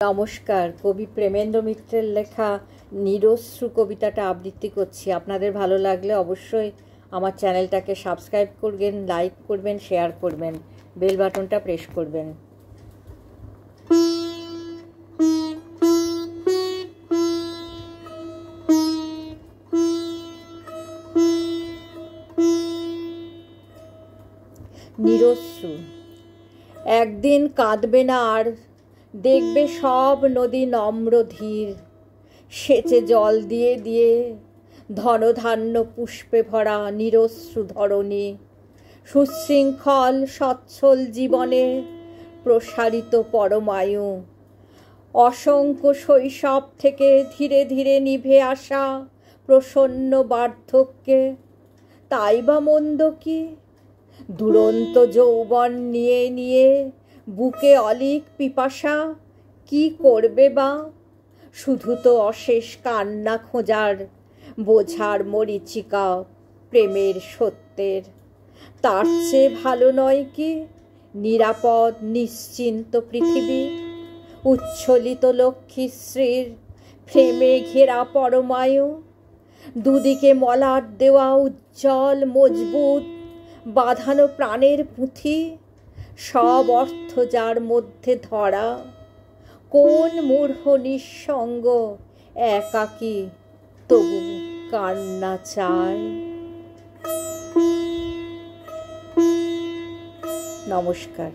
নমস্কার। কবি প্রেমেন্দ্র মিত্রের লেখা নিরশ্রু কবিতাটা আবৃত্তি করছি। আপনাদের ভালো লাগলে অবশ্যই আমার চ্যানেলটাকে সাবস্ক্রাইব করবেন, লাইক করবেন, শেয়ার করবেন, বেল বাটনটা প্রেস করবেন। নিরশ্রু। একদিন কাঁদবে না আর, দেখবে সব নদী নম্র ধীর, সেচে জল দিয়ে দিয়ে ধনধান্য পুষ্পে ভরা নিরশ্রু ধরণী, সুশৃঙ্খল সচ্ছল জীবনে প্রসারিত পরমায়ু, অসংখ্য শৈশব থেকে ধীরে ধীরে নিভে আসা প্রসন্ন বার্ধক্যে। তাই বা মন্দ কি? দুরন্ত যৌবন নিয়ে নিয়ে বুকে অলিক পিপাসা, কি করবে বা? শুধু তো অশেষ কান্না খোঁজার বোঝার মরীচিকা প্রেমের সত্যের। তার চেয়ে ভালো নয় কি নিরাপদ নিশ্চিন্ত পৃথিবী, উচ্ছ্বলিত লক্ষ্মীশ্রীর প্রেমে ঘেরা পরমায়ু, দুদিকে মলাট দেওয়া উজ্জ্বল মজবুত বাঁধানো প্রাণের পুঁথি, সব অর্থ যার মধ্যে ধরা। কোন মূঢ় নিঃসঙ্গ একাকী তবু কান্না চায়। নমস্কার।